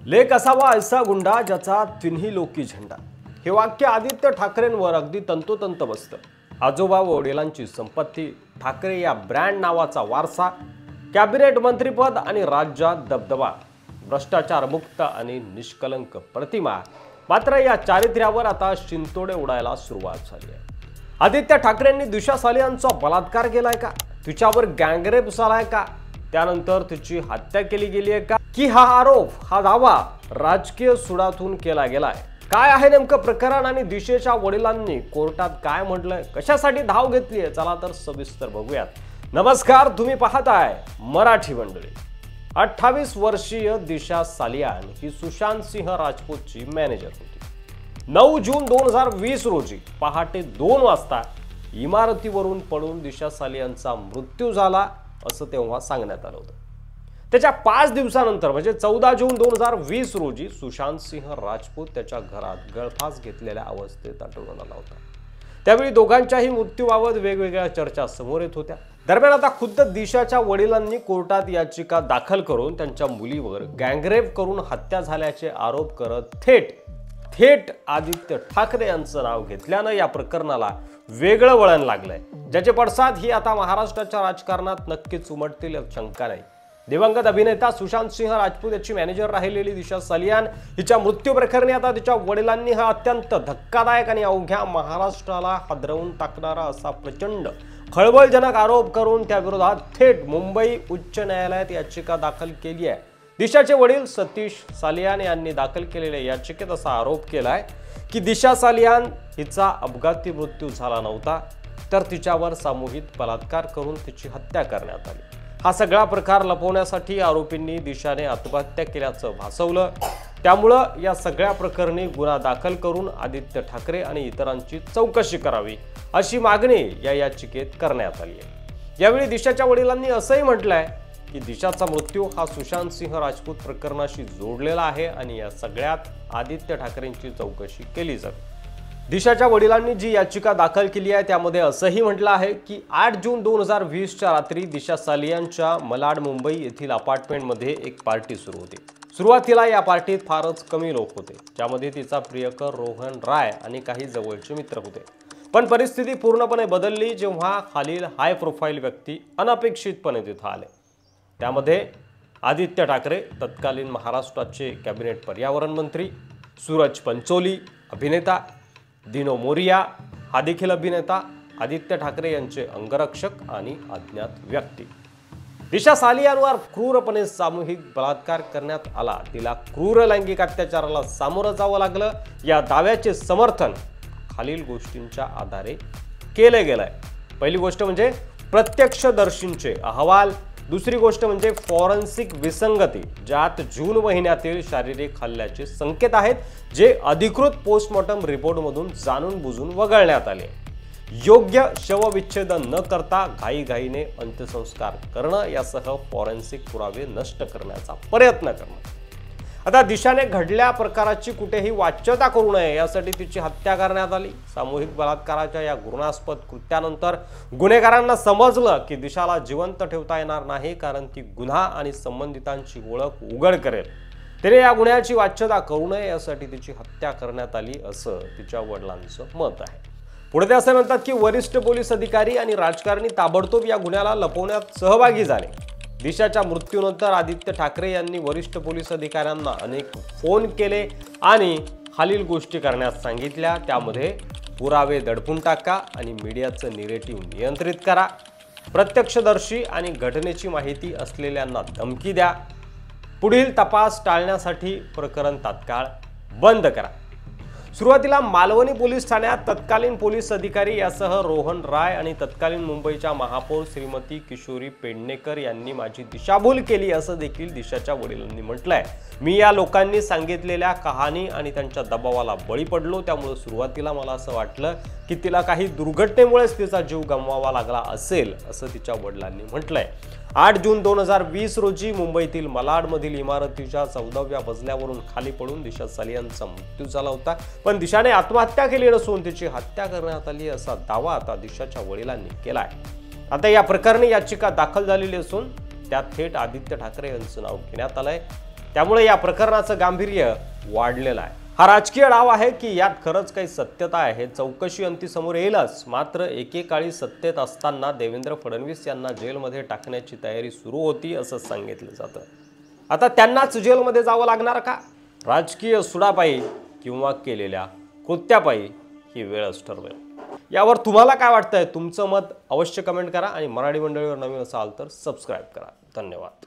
लेक असावा ऐसा गुंडा ज्याचा तिन्ही लोकी झेंडा। हे वाक्य आदित्य ठाकरेंवर अगदी तंतोतंत बसतं। आजोबा व वडिलांची संपत्ती, ठाकरे या ब्रँड नावाचा वारसा, कॅबिनेट मंत्रीपद आणि राज्यात दबदबा, भ्रष्टाचार मुक्त आणि निष्कलंक प्रतिमा। मात्र या चारित्र्यावर आता शिंतोडे उडायला सुरुवात झाली आहे। आदित्य ठाकरेंनी दिशा सालियांचा बलात्कार केलाय का? तिच्यावर गँगरेप झालाय का? त्यानंतर तिची हत्या केली गेली आहे का? की हा आरोप, हा दावा राजकीय सुडातून केला गेलाय? काय आहे नेमकं प्रकरण आणि दिशेच्या वडिलांनी कोर्टात काय म्हटलंय? कशासाठी धाव घेतलीये? चला तर सविस्तर बघूयात। नमस्कार, तुम्ही पाहताय मराठी मंडळी। 28 वर्षीय दिशा सालियान ही सुशांत सिंह राजपूतची मॅनेजर होती। 9 जून 2020 रोजी पहाटे 2 वाजता इमारतीवरून पडून दिशा सालियांचा मृत्यू झाला असं तेव्हा सांगण्यात आलं होतं। त्याच्या 5 दिवसानंतर म्हणजे 14 जून 2020 रोजी सुशांत सिंह राजपूत त्याच्या घरात गळफास घेतलेल्या अवस्थेत आढळून आला होता। त्यावेळी दोघांच्याही मृत्यूबाबत वेगवेगळ्या चर्चा समोर येत होत्या। दरम्यान आता खुद्द दिशाच्या वडिलांनी कोर्टात याचिका दाखल करून त्यांच्या मुलीवर गँगरेप करून हत्या झाल्याचे आरोप करत थेट आदित्य ठाकरे यांचं नाव घेतल्यानं या प्रकरणाला वेगळं वळण लागलंय, ज्याचे पडसाद ही आता महाराष्ट्राच्या राजकारणात नक्कीच उमटतील यात शंका नाही। दिवंगत अभिनेता सुशांत सिंह राजपूत याची मॅनेजर राहिलेली दिशा सालियान हिच्या मृत्यू प्रकरणी आता तिच्या वडिलांनी हा अत्यंत धक्कादायक आणि अवघ्या महाराष्ट्राला हादरवून टाकणारा असा प्रचंड खळबळजनक आरोप करून त्याविरोधात थेट मुंबई उच्च न्यायालयात याचिका दाखल केली आहे। दिशाचे वडील सतीश सालियान यांनी दाखल केलेल्या याचिकेत असा आरोप केलाय की दिशा सालियान हिचा अपघाती मृत्यू झाला नव्हता, तर तिच्यावर सामूहिक बलात्कार करून तिची हत्या करण्यात आली। हा सगळा प्रकार लपवण्यासाठी आरोपींनी दिशाने आत्महत्या केल्याचं भासवलं। त्यामुळं या सगळ्या प्रकरणी गुन्हा दाखल करून आदित्य ठाकरे आणि इतरांची चौकशी करावी अशी मागणी या याचिकेत करण्यात आली आहे। यावेळी दिशाच्या वडिलांनी असंही म्हटलंय की दिशाचा मृत्यू हा सुशांत सिंह राजपूत प्रकरणाशी जोडलेला आहे आणि या सगळ्यात आदित्य ठाकरेंची चौकशी केली जावी। दिशाच्या वडिलांनी जी याचिका दाखल केली आहे त्यामध्ये असंही म्हटलं आहे की 8 जून 2020च्या रात्री दिशा सालियांच्या मलाड मुंबई येथील अपार्टमेंटमध्ये एक पार्टी सुरू होती। सुरुवातीला या पार्टीत फारच कमी लोक होते, ज्यामध्ये तिचा प्रियकर रोहन राय आणि काही जवळचे मित्र होते। पण परिस्थिती पूर्णपणे बदलली जेव्हा खालील हाय प्रोफाईल व्यक्ती अनपेक्षितपणे तिथं आले। त्यामध्ये आदित्य ठाकरे, तत्कालीन महाराष्ट्राचे कॅबिनेट पर्यावरण मंत्री, सूरज पंचोली अभिनेता, दिनो मोरिया हा देखील अभिनेता, आदित्य ठाकरे यांचे अंगरक्षक आणि अज्ञात व्यक्ती। दिशा सालियांवर क्रूरपणे सामूहिक बलात्कार करण्यात आला, तिला क्रूर लैंगिक अत्याचाराला सामोरं जावं लागलं, या दाव्याचे समर्थन खालील गोष्टींच्या आधारे केले गेलंय। पहिली गोष्ट म्हणजे प्रत्यक्षदर्शींचे अहवाल, दुसरी गोष्ट म्हणजे फॉरेन्सिक विसंगती, ज्यात जून महिन्यातील शारीरिक हल्ल्याचे संकेत आहेत जे अधिकृत पोस्टमॉर्टम रिपोर्टमधून जाणून बुजून वगळण्यात आले, योग्य शवविच्छेद न करता घाईघाईने अंत्यसंस्कार करणं यासह फॉरेन्सिक पुरावे नष्ट करण्याचा प्रयत्न करणं। आता दिशाने घडल्या प्रकाराची कुठेही वाच्यता करू नये यासाठी तिची हत्या करण्यात आली। सामूहिक बलात्काराच्या या घृणास्पद कृत्यानंतर गुन्हेगारांना समजलं की दिशाला जिवंत ठेवता येणार नाही, कारण ती गुन्हा आणि संबंधितांची ओळख उघड करेल। तिने या गुन्ह्याची वाच्यता करू नये यासाठी तिची हत्या करण्यात आली असं तिच्या वडिलांचं मत आहे। पुढे ते असे म्हणतात की वरिष्ठ पोलीस अधिकारी आणि राजकारणी ताबडतोब या गुन्ह्याला लपवण्यात सहभागी झाले। दिशाच्या मृत्यूनंतर आदित्य ठाकरे यांनी वरिष्ठ पोलीस अधिकाऱ्यांना अनेक फोन केले आणि खालील गोष्टी करण्यास सांगितल्या। त्यामध्ये पुरावे दडपून टाका आणि मीडियाचं निरेटिव्ह नियंत्रित करा, प्रत्यक्षदर्शी आणि घटनेची माहिती असलेल्यांना धमकी द्या, पुढील तपास टाळण्यासाठी प्रकरण तात्काळ बंद करा। सुरुवातीला मालवणी पोलीस ठाण्यात तत्कालीन पोलीस अधिकारी यासह रोहन राय आणि तत्कालीन मुंबईच्या महापौर श्रीमती किशोरी पेडणेकर यांनी माझी दिशाभूल केली असं देखील दिशाच्या वडिलांनी म्हटलंय। मी या लोकांनी सांगितलेल्या कहाणी आणि त्यांच्या दबावाला बळी पडलो, त्यामुळे सुरुवातीला मला असं वाटलं की तिला काही दुर्घटनेमुळेच तिचा जीव गमवावा लागला असेल असं तिच्या वडिलांनी म्हटलंय। 8 जून 2020 रोजी मुंबईतील मलाडमधील इमारतीच्या 14व्या मजल्यावरून खाली पडून दिशा सालियांचा मृत्यू झाला होता, पण दिशाने आत्महत्या केली नसून तिची हत्या करण्यात आली असा दावा आता दिशाच्या वडिलांनी केलाय। आता या प्रकरणी याचिका दाखल झालेली असून त्यात थेट आदित्य ठाकरे यांचं नाव घेण्यात आलंय। त्यामुळे या प्रकरणाचं गांभीर्य वाढलेलं आहे। हा राजकीय डाव आहे की यात खरंच काही सत्यता आहे हे चौकशी अंती समोर येईलच। मात्र एकेकाळी सत्तेत असताना देवेंद्र फडणवीस यांना जेलमध्ये टाकण्याची तयारी सुरू होती असं सांगितलं जातं। आता त्यांनाच जेलमध्ये जावं लागणार का? राजकीय सुडापायी किंवा केलेल्या कृत्यापायी ही वेळच ठरवेल। यावर तुम्हाला काय वाटतंय? तुमचं मत अवश्य कमेंट करा आणि मराठी मंडळीवर नवीन असाल तर सबस्क्राईब करा। धन्यवाद।